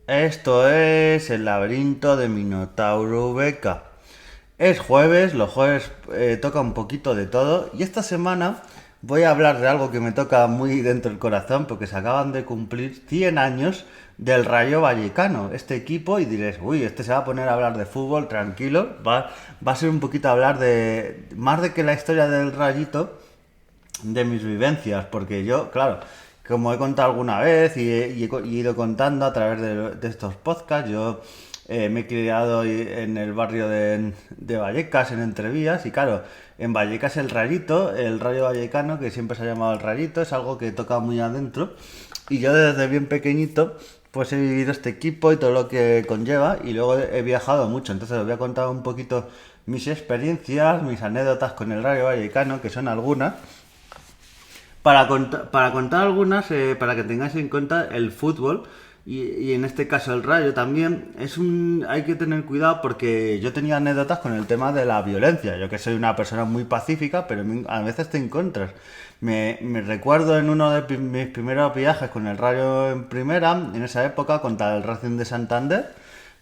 Esto es el laberinto de Minotauro Beca. Es jueves, los jueves toca un poquito de todo y esta semana voy a hablar de algo que me toca muy dentro del corazón porque se acaban de cumplir 100 años del Rayo Vallecano, este equipo, y diréis, uy, este se va a poner a hablar de fútbol, tranquilo, va a ser un poquito a hablar de, más de que la historia del Rayito, de mis vivencias, porque yo, claro, como he contado alguna vez y he ido contando a través de estos podcasts, yo me he criado en el barrio de Vallecas, en Entrevías, y claro, en Vallecas el Rayito, el Rayo Vallecano, que siempre se ha llamado el Rayito, es algo que toca muy adentro, y yo desde bien pequeñito pues he vivido este equipo y todo lo que conlleva, y luego he viajado mucho, entonces os voy a contar un poquito mis experiencias, mis anécdotas con el Rayo Vallecano, que son algunas, para contar algunas, para que tengáis en cuenta el fútbol y en este caso el Rayo también, hay que tener cuidado porque yo tenía anécdotas con el tema de la violencia. Yo que soy una persona muy pacífica, pero a veces te encuentras. Me recuerdo en uno de mis primeros viajes con el Rayo en primera, en esa época, contra el Racing de Santander.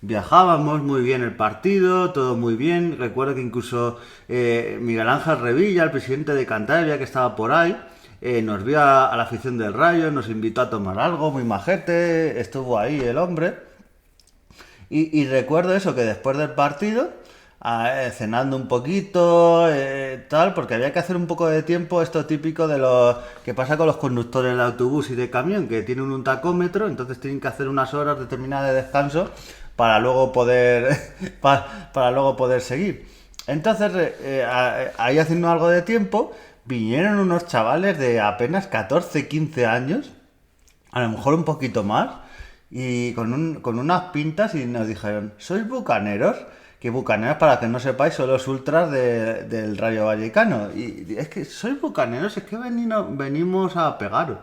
Viajábamos muy bien el partido, todo muy bien. Recuerdo que incluso Miguel Ángel Revilla, el presidente de Cantabria, que estaba por ahí, nos vio a la afición del Rayo, nos invitó a tomar algo, muy majete, estuvo ahí el hombre. Y recuerdo eso, que después del partido, cenando un poquito, tal, porque había que hacer un poco de tiempo, esto típico de lo que pasa con los conductores de autobús y de camión, que tienen un tacómetro, entonces tienen que hacer unas horas determinadas de descanso para luego poder, para luego poder seguir. Entonces, ahí haciendo algo de tiempo, vinieron unos chavales de apenas 14 15 años, a lo mejor un poquito más, y con unas pintas y nos dijeron, ¿sois bucaneros? Que bucaneros, para que no sepáis, son los ultras del Rayo Vallecano. Y es que sois bucaneros, es que venimos a pegaros.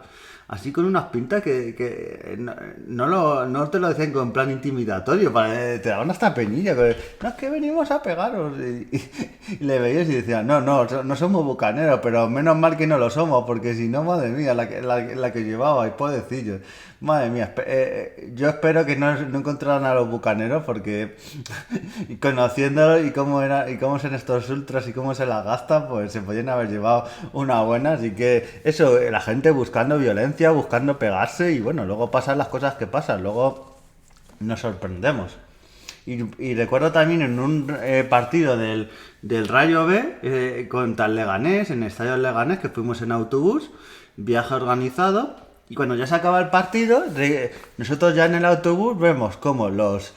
Así con unas pintas que no te lo decían con plan intimidatorio, te daban hasta penilla. No, es que venimos a pegaros. Y le veías y decían, no somos bucaneros, pero menos mal que no lo somos, porque si no, madre mía, la que llevabais, pobrecillos. Madre mía, yo espero que no encontraran a los bucaneros, porque y conociéndolos y cómo son estos ultras y cómo se las gastan, pues se podían haber llevado una buena. Así que eso, la gente buscando violencia, buscando pegarse, y bueno, luego pasan las cosas que pasan, luego nos sorprendemos. Y recuerdo también en un partido del Rayo B contra el Leganés, en el estadio del Leganés, que fuimos en autobús, viaje organizado, y cuando ya se acaba el partido, nosotros ya en el autobús vemos como los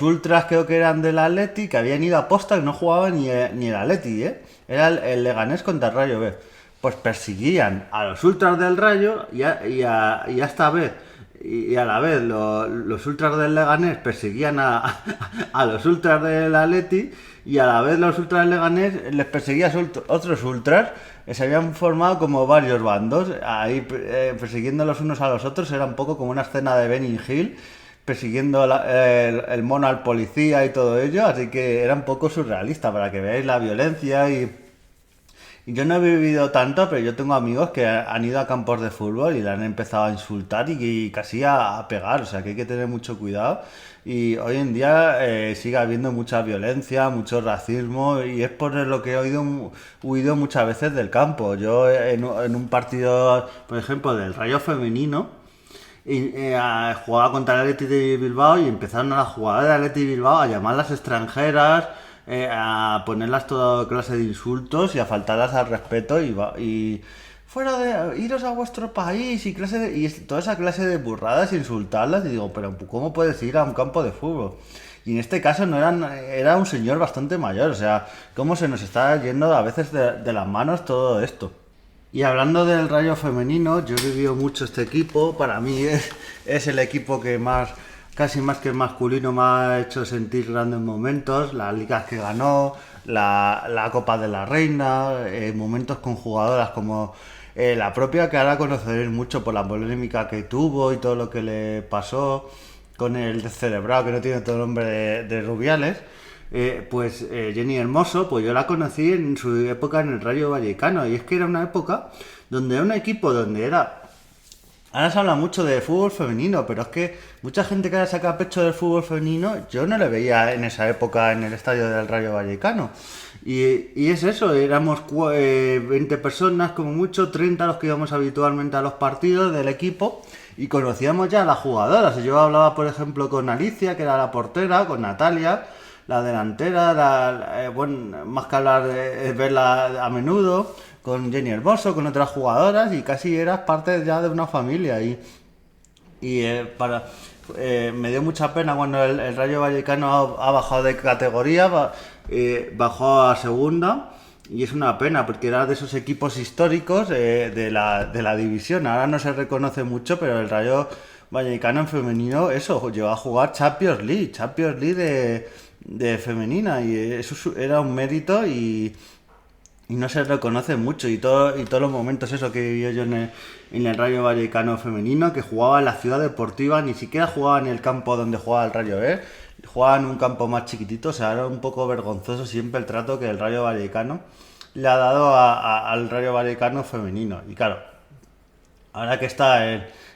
ultras, creo que eran del Atleti, que habían ido a posta, que no jugaban ni el Atleti, era el Leganés contra el Rayo B. Pues perseguían a los ultras del Rayo y esta vez y a la vez los ultras del Leganés perseguían a los ultras del Atleti, y a la vez los ultras del Leganés les perseguían otros ultras. Se habían formado como varios bandos ahí, persiguiendo los unos a los otros. Era un poco como una escena de Benny Hill, persiguiendo el mono al policía y todo ello. Así que era un poco surrealista, para que veáis la violencia. Y yo no he vivido tanto, pero yo tengo amigos que han ido a campos de fútbol y le han empezado a insultar y casi a pegar. O sea que hay que tener mucho cuidado. Y hoy en día sigue habiendo mucha violencia, mucho racismo, y es por lo que he huido muchas veces del campo. Yo en un partido, por ejemplo, del Rayo Femenino, jugaba contra el Athletic de Bilbao, y empezaron a las jugadoras del Athletic de Bilbao a llamarlas extranjeras, a ponerlas toda clase de insultos y a faltarlas al respeto, y fuera de iros a vuestro país y toda esa clase de burradas, insultarlas. Y digo, pero ¿cómo puedes ir a un campo de fútbol? Y en este caso era un señor bastante mayor. O sea, cómo se nos está yendo a veces de las manos todo esto. Y hablando del Rayo femenino, yo he vivido mucho este equipo. Para mí es el equipo que más, casi más que el masculino, me ha hecho sentir grandes momentos. Las ligas que ganó, la Copa de la Reina, momentos con jugadoras como la propia, que ahora conoceréis mucho por la polémica que tuvo y todo lo que le pasó con el descerebrado, que no tiene todo el nombre de Rubiales. Jenny Hermoso, pues yo la conocí en su época en el Rayo Vallecano, y es que era una época donde era un equipo donde era Ahora se habla mucho de fútbol femenino, pero es que mucha gente que ahora saca pecho del fútbol femenino, yo no le veía en esa época en el estadio del Rayo Vallecano. Y es eso, éramos 20 personas, como mucho, 30 los que íbamos habitualmente a los partidos del equipo y conocíamos ya a las jugadoras. Yo hablaba, por ejemplo, con Alicia, que era la portera, con Natalia, la delantera, bueno, más que hablar de verla a menudo, con Jenny Hermoso, con otras jugadoras y casi eras parte ya de una familia. Me dio mucha pena cuando el Rayo Vallecano ha bajado de categoría, bajó a segunda. Y es una pena porque era de esos equipos históricos de la división. Ahora no se reconoce mucho, pero el Rayo Vallecano en femenino, eso, llegó a jugar Champions League de femenina. Y eso era un mérito y no se reconoce mucho. Y todos los momentos eso que vivió yo en el Rayo Vallecano femenino, que jugaba en la ciudad deportiva, ni siquiera jugaba en el campo donde jugaba el Rayo, jugaba en un campo más chiquitito. O sea, era un poco vergonzoso siempre el trato que el Rayo Vallecano le ha dado al Rayo Vallecano femenino. Y claro, ahora que está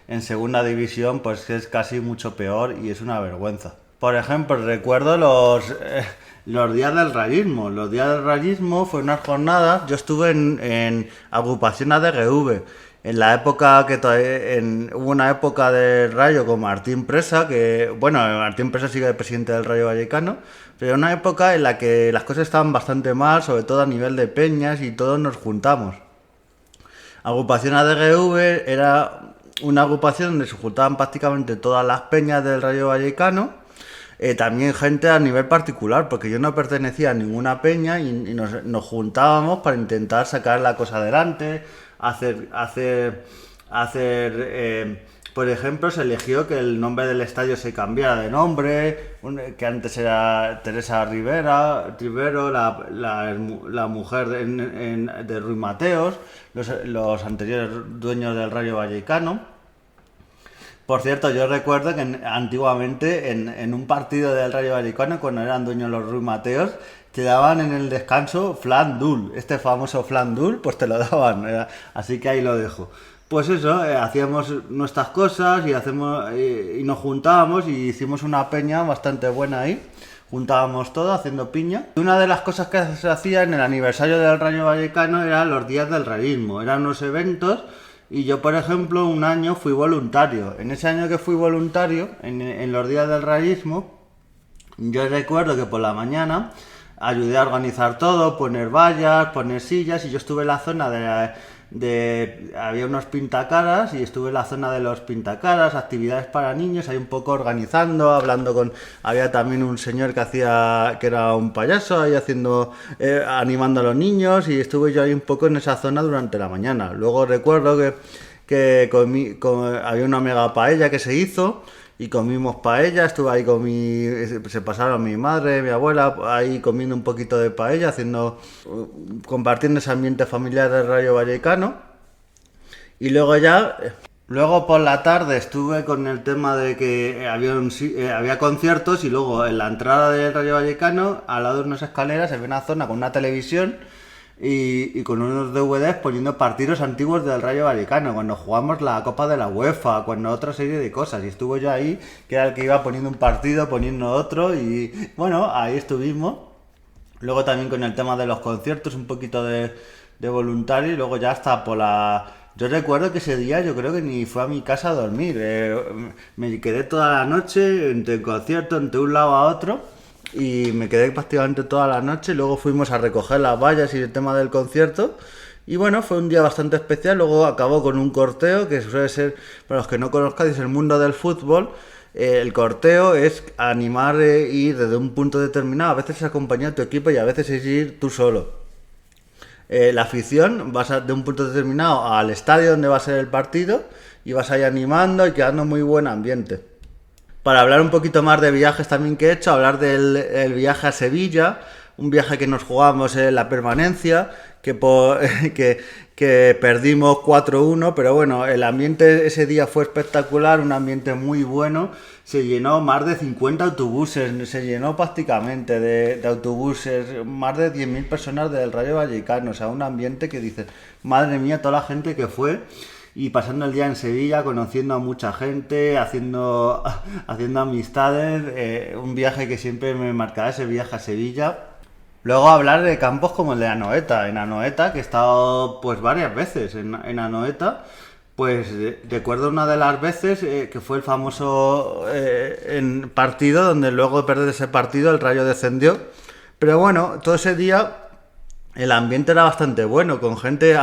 en segunda división, pues es casi mucho peor y es una vergüenza. Por ejemplo, recuerdo los días del rayismo. Los días del rayismo fue una jornada. Yo estuve en agrupación ADGV. En la época que hubo una época del Rayo con Martín Presa, que, bueno, Martín Presa sigue de presidente del Rayo Vallecano, pero una época en la que las cosas estaban bastante mal, sobre todo a nivel de peñas, y todos nos juntamos. Agrupación ADGV era una agrupación donde se juntaban prácticamente todas las peñas del Rayo Vallecano, también gente a nivel particular, porque yo no pertenecía a ninguna peña y nos juntábamos para intentar sacar la cosa adelante, por ejemplo, se eligió que el nombre del estadio se cambiara de nombre, que antes era Teresa Rivero, la mujer de Ruy Mateos, los anteriores dueños del Rayo Vallecano. Por cierto, yo recuerdo que antiguamente en un partido del Rayo Vallecano, cuando eran dueños los Ruy Mateos, te daban en el descanso flan dul. Este famoso flan dul, pues te lo daban. Así que ahí lo dejo. Pues eso, hacíamos nuestras cosas y nos juntábamos y hicimos una peña bastante buena ahí. Juntábamos todo haciendo piña. Una de las cosas que se hacía en el aniversario del Rayo Vallecano eran los días del rayismo. Eran unos eventos. Y yo, por ejemplo, un año fui voluntario. En ese año que fui voluntario, en los días del rayismo, yo recuerdo que por la mañana ayudé a organizar todo, poner vallas, poner sillas, y yo estuve en la zona había unos pintacaras y estuve en la zona de los pintacaras, actividades para niños, ahí un poco organizando, había también un señor que era un payaso ahí animando a los niños, y estuve yo ahí un poco en esa zona durante la mañana. Luego recuerdo que había una mega paella que se hizo y comimos paella, estuve ahí se pasaron mi madre, mi abuela, ahí comiendo un poquito de paella, compartiendo ese ambiente familiar del Rayo Vallecano. Y luego por la tarde estuve con el tema de que había conciertos, y luego en la entrada del Rayo Vallecano, al lado de unas escaleras, había una zona con una televisión y con unos DVDs poniendo partidos antiguos del Rayo Vallecano, cuando jugamos la Copa de la UEFA, cuando otra serie de cosas, y estuvo yo ahí, que era el que iba poniendo un partido, poniendo otro, y bueno, ahí estuvimos. Luego también con el tema de los conciertos, un poquito de voluntario, y luego ya hasta Yo recuerdo que ese día yo creo que ni fue a mi casa a dormir, me quedé toda la noche entre conciertos, entre un lado a otro, y me quedé prácticamente toda la noche. Luego fuimos a recoger las vallas y el tema del concierto, y bueno, fue un día bastante especial. Luego acabó con un corteo que suele ser, para los que no conozcáis el mundo del fútbol, el corteo es animar ir desde un punto determinado. A veces es acompañar a tu equipo y a veces es ir tú solo. La afición vas de un punto determinado al estadio donde va a ser el partido, y vas ahí animando y quedando muy buen ambiente. Para hablar un poquito más de viajes también que he hecho, hablar del viaje a Sevilla, un viaje que nos jugamos en la permanencia, que perdimos 4-1, pero bueno, el ambiente ese día fue espectacular, un ambiente muy bueno. Se llenó más de 50 autobuses, se llenó prácticamente de autobuses, más de 10.000 personas del Rayo Vallecano. O sea, un ambiente que dices, madre mía, toda la gente que fue. y pasando el día en Sevilla, conociendo a mucha gente, haciendo amistades, un viaje que siempre me marcará, ese viaje a Sevilla. Luego hablar de campos como el de Anoeta. En Anoeta, que he estado pues varias veces en Anoeta, pues recuerdo una de las veces que fue el famoso partido, donde luego de perder ese partido el Rayo descendió. Pero bueno, todo ese día el ambiente era bastante bueno, con gente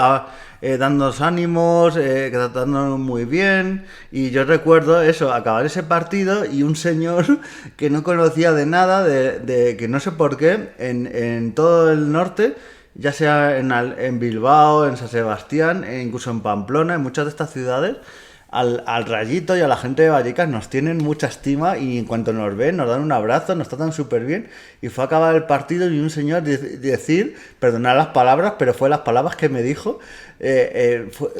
dándonos ánimos, tratándonos muy bien. Y yo recuerdo eso, acabar ese partido y un señor que no conocía de nada, de que no sé por qué, en todo el norte, ya sea en Bilbao, en San Sebastián, e incluso en Pamplona, en muchas de estas ciudades, al Rayito y a la gente de Vallecas nos tienen mucha estima y en cuanto nos ven nos dan un abrazo, nos tratan súper bien. Y fue a acabar el partido y un señor decir, perdonad las palabras, pero fue las palabras que me dijo,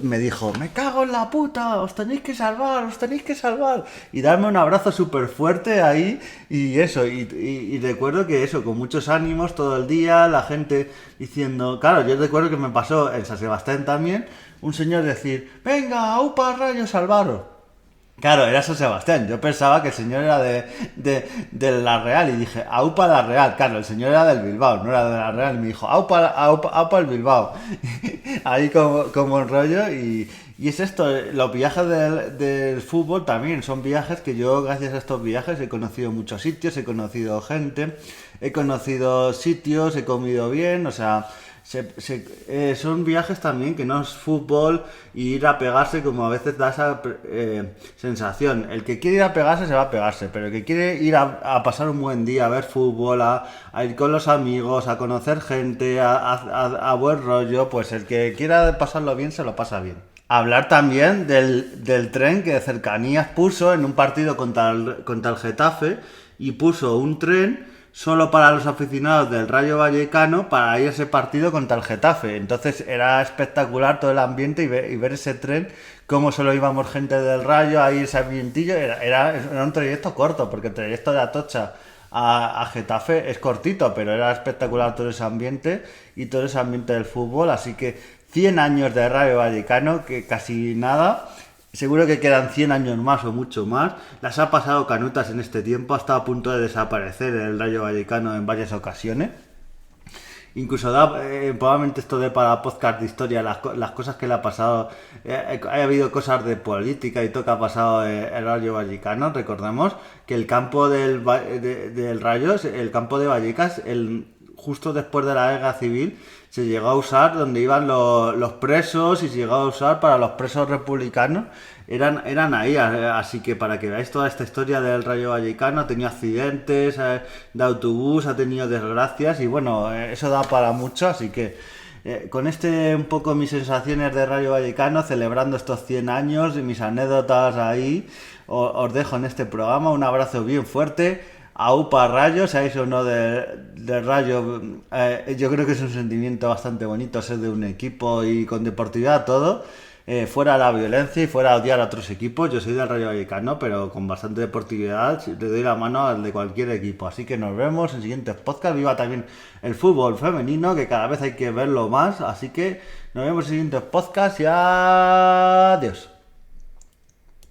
me dijo, me cago en la puta, os tenéis que salvar, os tenéis que salvar. Y darme un abrazo súper fuerte ahí y eso, y recuerdo que eso, con muchos ánimos todo el día, la gente diciendo, claro, yo recuerdo que me pasó en San Sebastián también, un señor decir, venga, aupa Rayo, salvaros. Claro, era San Sebastián. Yo pensaba que el señor era de La Real y dije, aupa La Real. Claro, el señor era del Bilbao, no era de La Real. Y me dijo, aupa el Bilbao. Ahí como un rollo. Y es esto, los viajes del fútbol también son viajes que yo, gracias a estos viajes, he conocido muchos sitios, he conocido gente, he conocido sitios, he comido bien, o sea... son viajes también que no es fútbol y ir a pegarse como a veces da esa sensación. El que quiere ir a pegarse se va a pegarse, pero el que quiere ir a pasar un buen día, a ver fútbol, a ir con los amigos, a conocer gente, a buen rollo, pues el que quiera pasarlo bien se lo pasa bien. Hablar también del tren que de cercanías puso en un partido contra el Getafe y puso un tren solo para los aficionados del Rayo Vallecano para ir a ese partido contra el Getafe. Entonces era espectacular todo el ambiente y ver ese tren, cómo solo íbamos gente del Rayo, ahí ese ambientillo. Era un trayecto corto, porque el trayecto de Atocha a Getafe es cortito, pero era espectacular todo ese ambiente y todo ese ambiente del fútbol. Así que 100 años de Rayo Vallecano, que casi nada. Seguro que quedan 100 años más o mucho más. Las ha pasado canutas en este tiempo. Ha estado a punto de desaparecer el Rayo Vallecano en varias ocasiones. Incluso probablemente esto de para podcast de historia, las cosas que le ha pasado. Ha habido cosas de política y todo que ha pasado el Rayo Vallecano. Recordemos que el campo del Rayo, el campo de Vallecas, justo después de la guerra civil, se llegó a usar donde iban los presos y se llegó a usar para los presos republicanos, eran ahí, así que para que veáis toda esta historia del Rayo Vallecano, ha tenido accidentes de autobús, ha tenido desgracias y bueno, eso da para mucho, así que con un poco mis sensaciones de Rayo Vallecano, celebrando estos 100 años y mis anécdotas ahí, os dejo en este programa, un abrazo bien fuerte. Aupa Rayo, seáis o no de Rayo, yo creo que es un sentimiento bastante bonito ser de un equipo y con deportividad todo, fuera la violencia y fuera odiar a otros equipos. Yo soy del Rayo Vallecano, pero con bastante deportividad le doy la mano al de cualquier equipo. Así que nos vemos en siguientes podcasts. Viva también el fútbol femenino, que cada vez hay que verlo más. Así que nos vemos en siguientes podcasts y adiós.